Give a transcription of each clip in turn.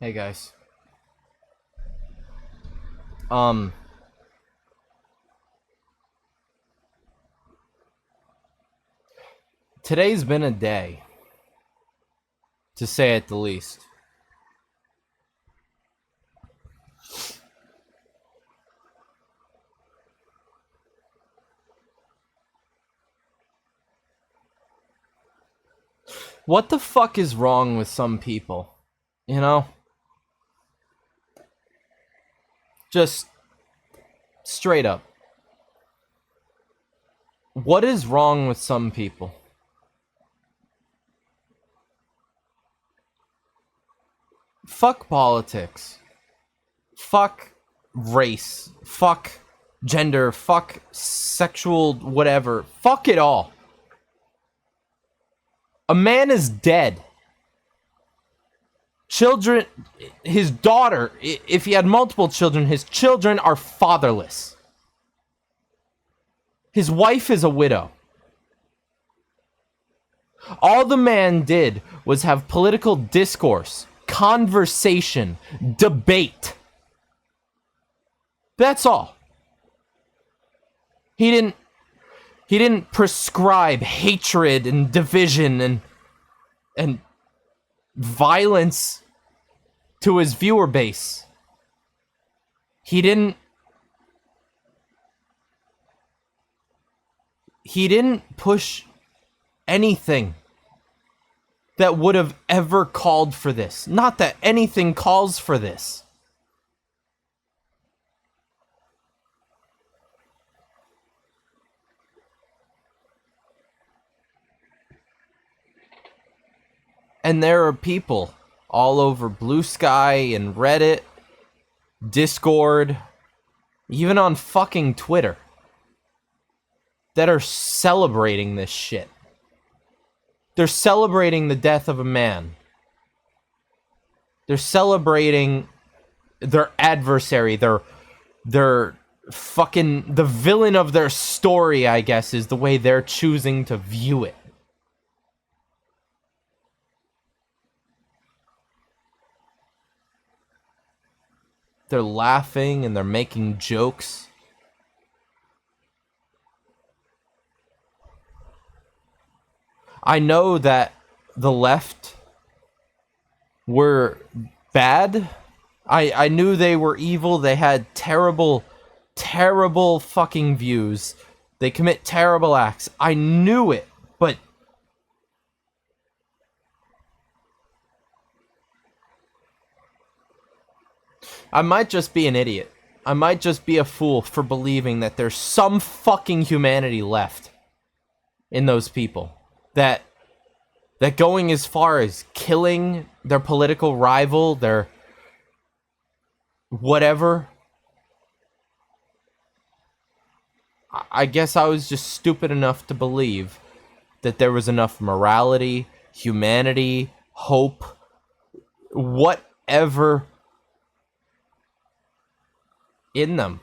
Hey guys. Um Today's been a day, to say at the least. What the fuck is wrong with some people? You know? Just straight up. What is wrong with some people? Fuck politics. Fuck race. Fuck gender. Fuck sexual whatever. Fuck it all. A man is dead. Children, his daughter, if he had multiple children, his children are fatherless. His wife is a widow. All the man did was have political discourse, conversation, debate. That's all. He didn't prescribe hatred and division and violence to his viewer base. He didn't push anything that would have ever called for this. Not that anything calls for this. And there are people all over Blue Sky and Reddit, Discord, even on fucking Twitter, that are celebrating this shit. They're celebrating the death of a man. They're celebrating their adversary, their fucking, the villain of their story, I guess, is the way they're choosing to view it. They're laughing and they're making jokes. I know that the left were bad. I knew they were evil. They had terrible, terrible fucking views. They commit terrible acts. I knew it, but I might just be an idiot. I might just be a fool for believing that there's some fucking humanity left in those people. That going as far as killing their political rival, their whatever. I guess I was just stupid enough to believe that there was enough morality, humanity, hope, whatever in them.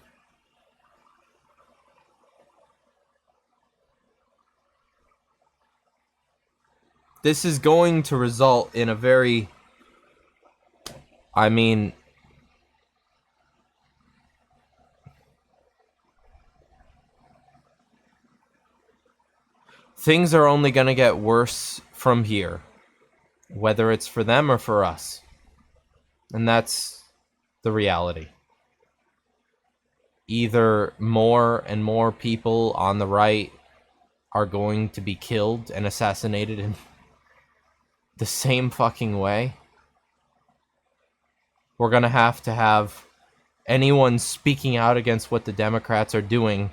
This is going to result in a very, I mean, things are only going to get worse from here, whether it's for them or for us. And that's the reality. Either more and more people on the right are going to be killed and assassinated in the same fucking way. We're gonna have anyone speaking out against what the Democrats are doing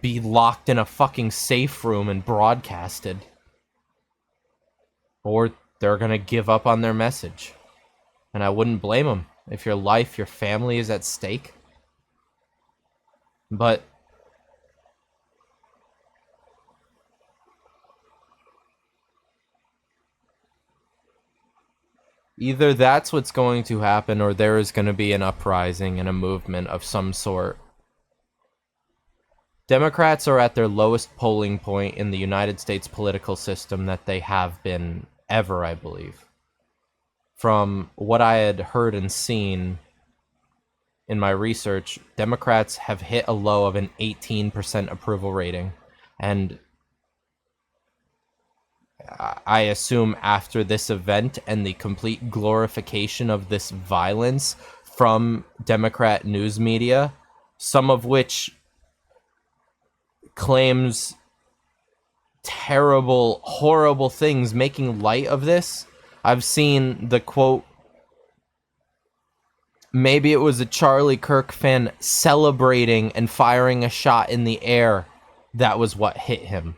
be locked in a fucking safe room and broadcasted. Or they're gonna give up on their message. And I wouldn't blame them if your life, your family is at stake. But either that's what's going to happen, or there is going to be an uprising and a movement of some sort. Democrats are at their lowest polling point in the United States political system that they have been ever, I believe. from what I had heard and seen in my research, Democrats have hit a low of an 18% approval rating. And I assume after this event and the complete glorification of this violence from Democrat news media, some of which claims terrible, horrible things, making light of this. I've seen the quote, maybe it was a Charlie Kirk fan celebrating and firing a shot in the air. That was what hit him.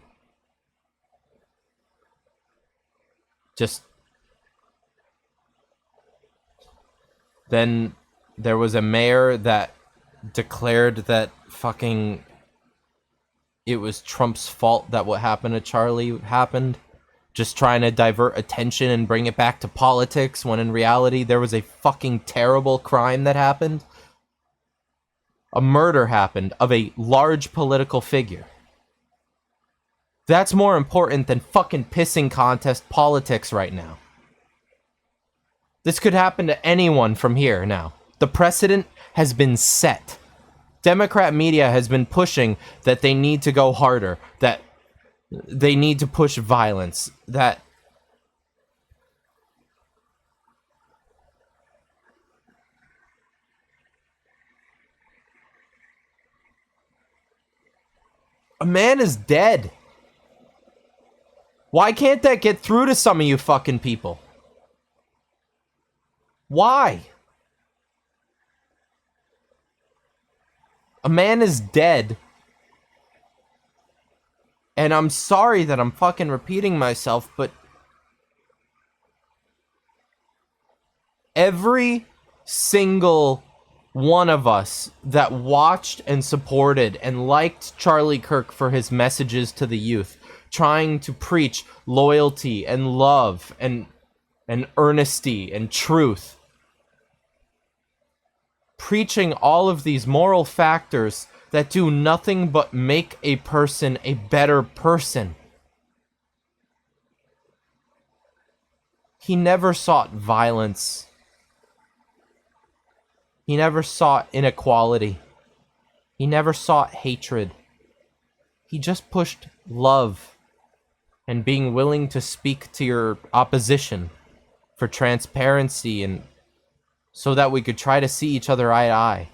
Just then there was a mayor that declared that fucking it was Trump's fault that what happened to Charlie happened. Just trying to divert attention and bring it back to politics, when in reality there was a fucking terrible crime that happened. A murder happened of a large political figure. That's more important than fucking pissing contest politics right now. This could happen to anyone from here now. The precedent has been set. Democrat media has been pushing that they need to go harder, that they need to push violence, that a man is dead. Why can't that get through to some of you fucking people? Why? A man is dead. And I'm sorry that I'm fucking repeating myself, but every single one of us that watched and supported and liked Charlie Kirk for his messages to the youth, trying to preach loyalty and love and earnesty and truth, preaching all of these moral factors that do nothing but make a person a better person. He never sought violence. He never sought inequality. He never sought hatred. He just pushed love and being willing to speak to your opposition for transparency and so that we could try to see each other eye to eye.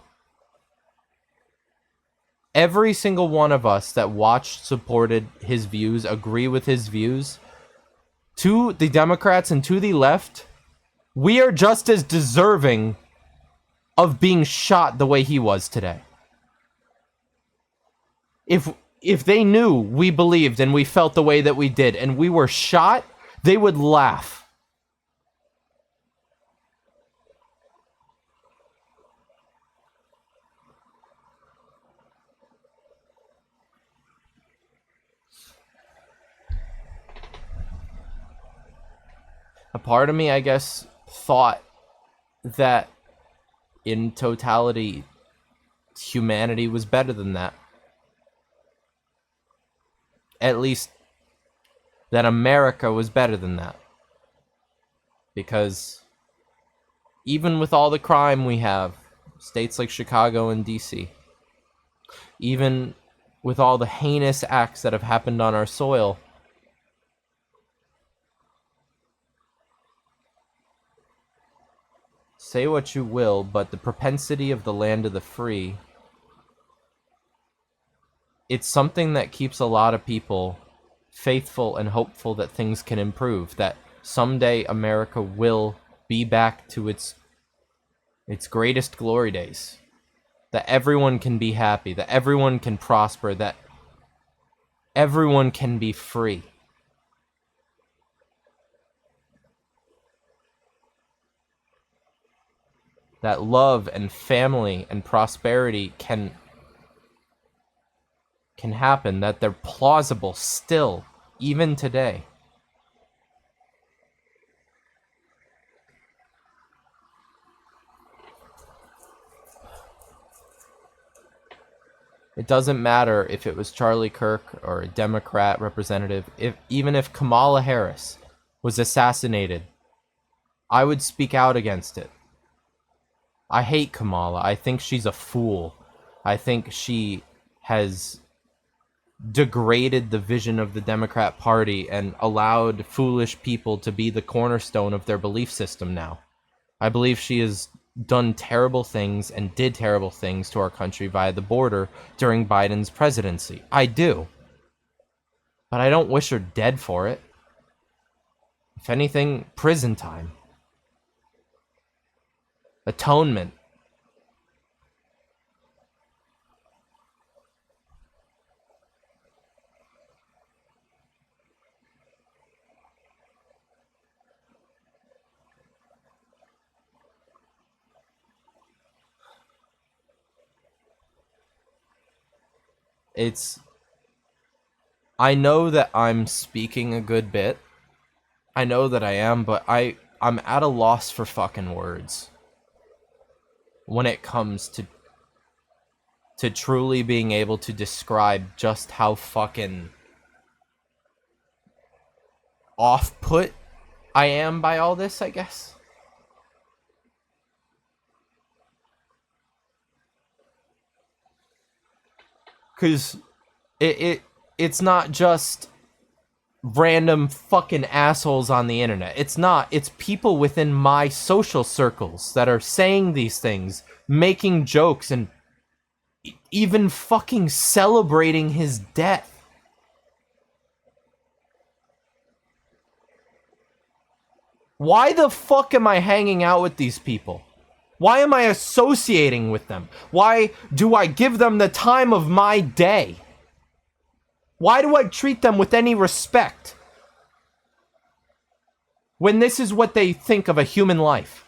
Every single one of us that watched, supported his views, agree with his views, to the Democrats and to the left, we are just as deserving of being shot the way he was today. If they knew we believed and we felt the way that we did and we were shot, they would laugh. A part of me, I guess, thought that in totality, humanity was better than that. At least that America was better than that. Because even with all the crime we have, states like Chicago and DC, even with all the heinous acts that have happened on our soil, say what you will, but the propensity of the land of the free, it's something that keeps a lot of people faithful and hopeful that things can improve, that someday America will be back to its greatest glory days, that everyone can be happy, that everyone can prosper, that everyone can be free. That love and family and prosperity can happen, that they're plausible still, even today. It doesn't matter if it was Charlie Kirk or a Democrat representative, even if Kamala Harris was assassinated I would speak out against it. I hate Kamala. I think she's a fool. I think she has degraded the vision of the Democrat Party and allowed foolish people to be the cornerstone of their belief system now. I believe she has done terrible things and did terrible things to our country via the border during Biden's presidency. I do. But I don't wish her dead for it. If anything, prison time. Atonement. I know that I'm speaking a good bit. I know that I am, but I'm at a loss for fucking words when it comes to truly being able to describe just how fucking off-put I am by all this, I guess. Because it's not just random fucking assholes on the internet. It's not. It's people within my social circles that are saying these things, making jokes, and even fucking celebrating his death. Why the fuck am I hanging out with these people? Why am I associating with them? Why do I give them the time of my day? Why do I treat them with any respect when this is what they think of a human life?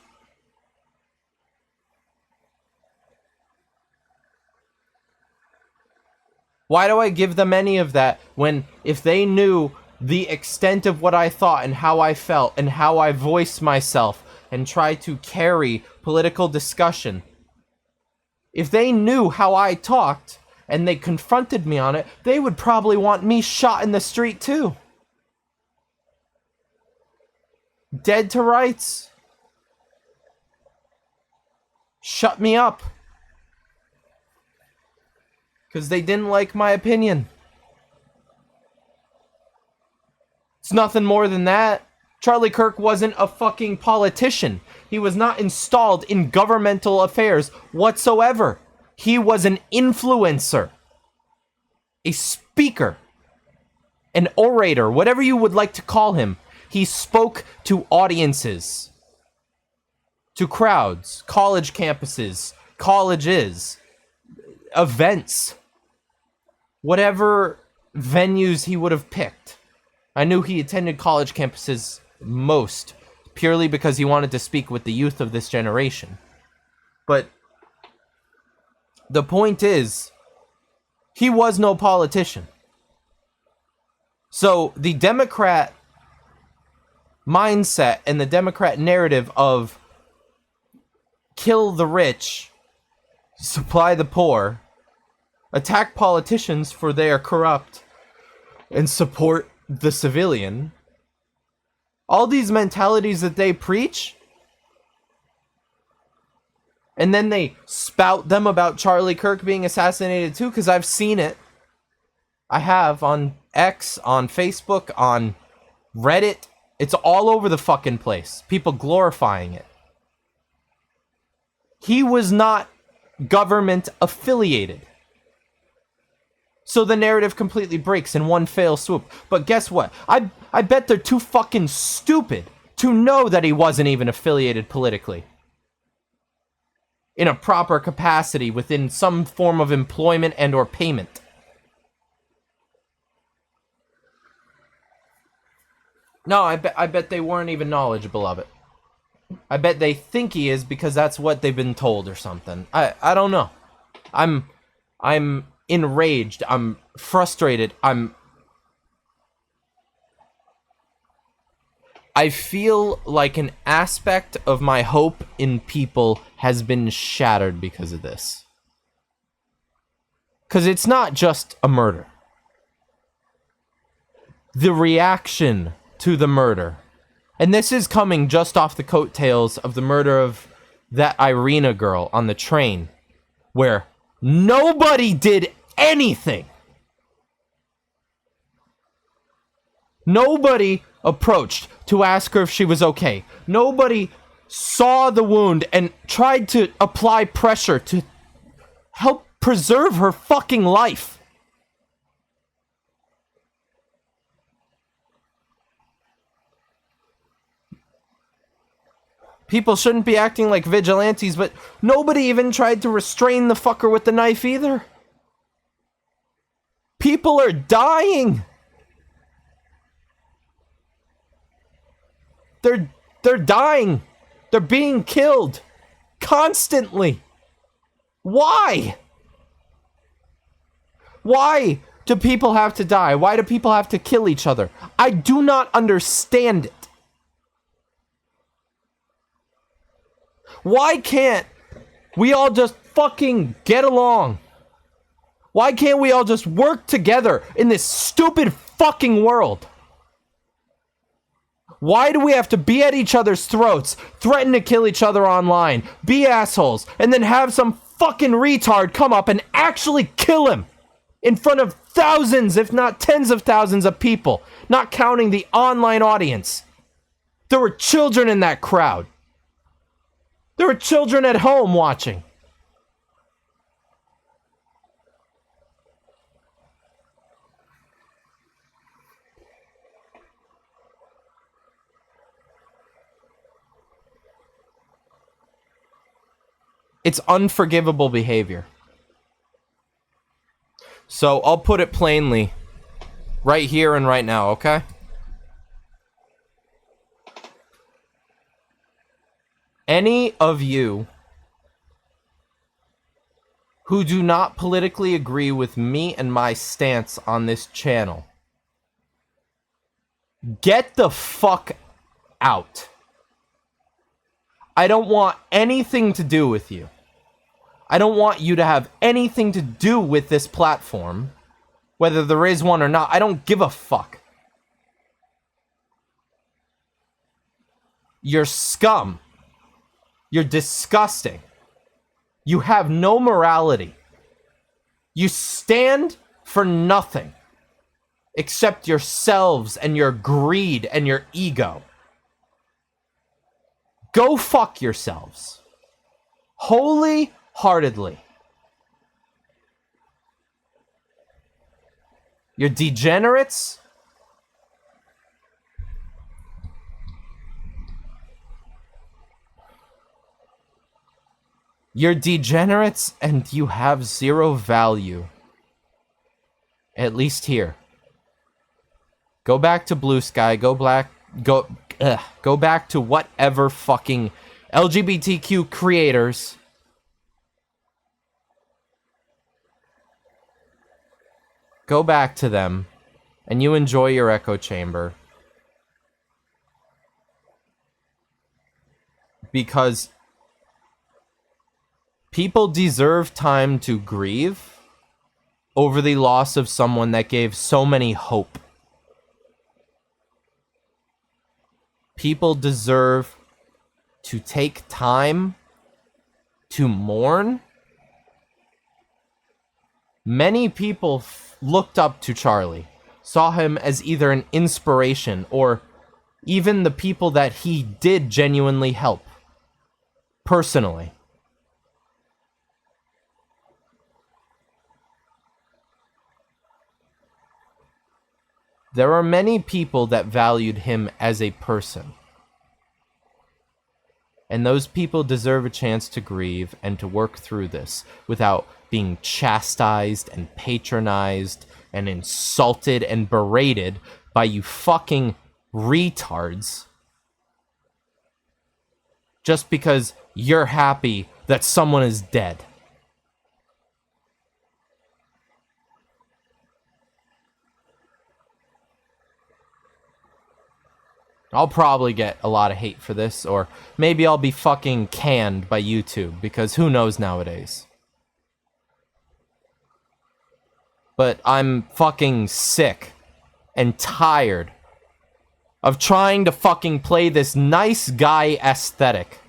Why do I give them any of that when, if they knew the extent of what I thought and how I felt and how I voiced myself and tried to carry political discussion, if they knew how I talked and they confronted me on it, they would probably want me shot in the street too. Dead to rights. Shut me up. Because they didn't like my opinion. It's nothing more than that. Charlie Kirk wasn't a fucking politician. He was not installed in governmental affairs whatsoever. He was an influencer, a speaker, an orator, whatever you would like to call him. He spoke to audiences, to crowds, college campuses, colleges, events, whatever venues he would have picked. I knew he attended college campuses most, purely because he wanted to speak with the youth of this generation. But the point is, he was no politician. So the Democrat mindset and the Democrat narrative of kill the rich, supply the poor, attack politicians for they are corrupt, and support the civilian, all these mentalities that they preach, and then they spout them about Charlie Kirk being assassinated too, because I've seen it. I have on X, on Facebook, on Reddit. It's all over the fucking place. People glorifying it. He was not government affiliated. So the narrative completely breaks in one fell swoop. But guess what? I bet they're too fucking stupid to know that he wasn't even affiliated politically in a proper capacity within some form of employment and or payment. No, I bet they weren't even knowledgeable of it. I bet they think he is because that's what they've been told or something. I don't know. I'm enraged. I'm frustrated. I feel like an aspect of my hope in people has been shattered because of this. Because it's not just a murder. The reaction to the murder And this is coming just off the coattails of the murder of that Irina girl on the train, where nobody did anything. Nobody approached to ask her if she was okay. Nobody saw the wound and tried to apply pressure to help preserve her fucking life. People shouldn't be acting like vigilantes, but nobody even tried to restrain the fucker with the knife either. People are dying. They're dying. They're being killed constantly. Why? Why do people have to die? Why do people have to kill each other? I do not understand it. Why can't we all just fucking get along? Why can't we all just work together in this stupid fucking world? Why do we have to be at each other's throats, threaten to kill each other online, be assholes, and then have some fucking retard come up and actually kill him in front of thousands, if not tens of thousands of people, not counting the online audience? There were children in that crowd. There were children at home watching. It's unforgivable behavior. So I'll put it plainly, right here and right now, okay? Any of you who do not politically agree with me and my stance on this channel, get the fuck out. I don't want anything to do with you. I don't want you to have anything to do with this platform, whether there is one or not. I don't give a fuck. You're scum. You're disgusting. You have no morality. You stand for nothing except yourselves and your greed and your ego. Go fuck yourselves. Wholeheartedly. You're degenerates. You're degenerates and you have zero value. At least here. Go back to Blue Sky, go back to whatever fucking LGBTQ creators go back to them and you enjoy your echo chamber. Because people deserve time to grieve over the loss of someone that gave so many hope. People deserve to take time to mourn. Many people looked up to Charlie, saw him as either an inspiration or even the people that he did genuinely help personally. There are many people that valued him as a person. And those people deserve a chance to grieve and to work through this without being chastised and patronized and insulted and berated by you fucking retards just because you're happy that someone is dead. I'll probably get a lot of hate for this, or maybe I'll be fucking canned by YouTube, because who knows nowadays. But I'm fucking sick and tired of trying to fucking play this nice guy aesthetic.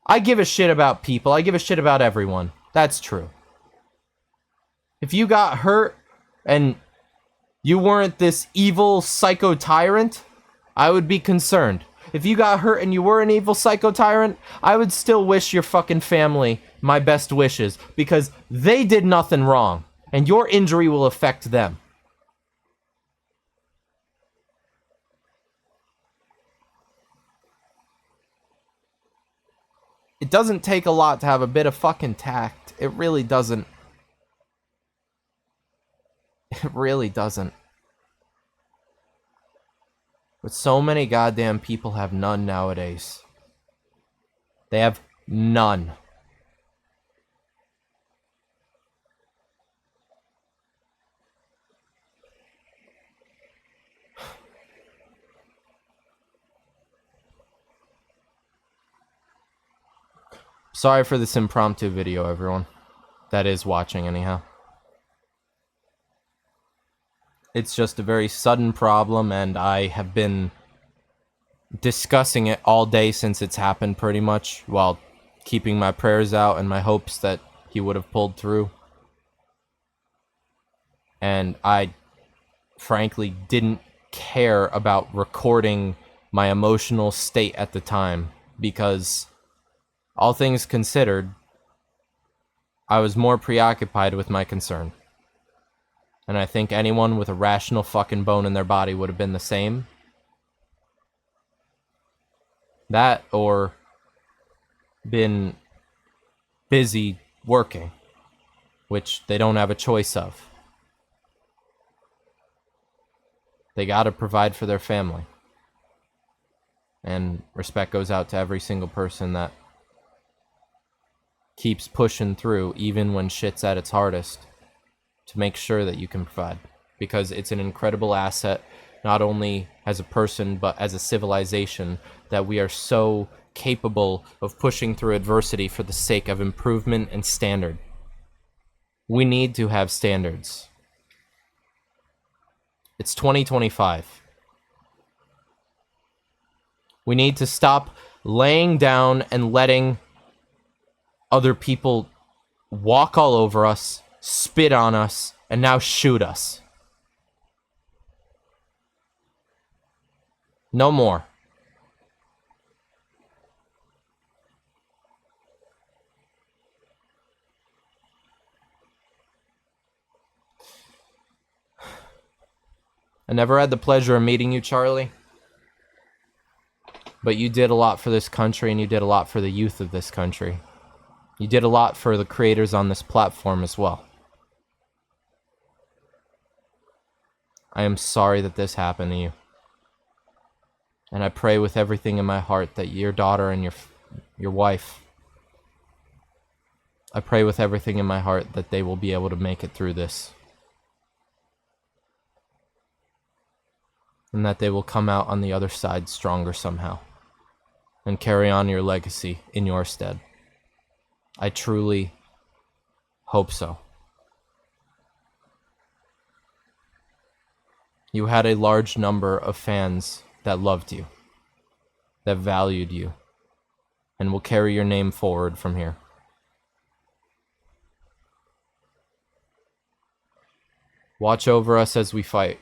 I give a shit about people. I give a shit about everyone. That's true. If you got hurt and you weren't this evil psycho tyrant, I would be concerned. If you got hurt and you were an evil psycho tyrant, I would still wish your fucking family my best wishes, because they did nothing wrong, and your injury will affect them. It doesn't take a lot to have a bit of fucking tact. It really doesn't. It really doesn't. But so many goddamn people have none nowadays. They have none. Sorry for this impromptu video, everyone. That is watching, anyhow. It's just a very sudden problem, and I have been discussing it all day since it's happened, pretty much, while keeping my prayers out and my hopes that he would have pulled through. And I, frankly, didn't care about recording my emotional state at the time, because all things considered, I was more preoccupied with my concern. And I think anyone with a rational fucking bone in their body would have been the same. That, or been busy working, which they don't have a choice of. They gotta provide for their family. And respect goes out to every single person that keeps pushing through, even when shit's at its hardest, to make sure that you can provide. Because it's an incredible asset, not only as a person, but as a civilization, that we are so capable of pushing through adversity for the sake of improvement and standard. We need to have standards. It's 2025. We need to stop laying down and letting other people walk all over us, spit on us, and now shoot us. No more. I never had the pleasure of meeting you, Charlie. But you did a lot for this country, and you did a lot for the youth of this country. You did a lot for the creators on this platform as well. I am sorry that this happened to you. And I pray with everything in my heart that your daughter and your wife, I pray with everything in my heart that they will be able to make it through this. And that they will come out on the other side stronger somehow. And carry on your legacy in your stead. I truly hope so. You had a large number of fans that loved you, that valued you, and will carry your name forward from here. Watch over us as we fight.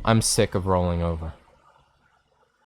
I'm sick of rolling over.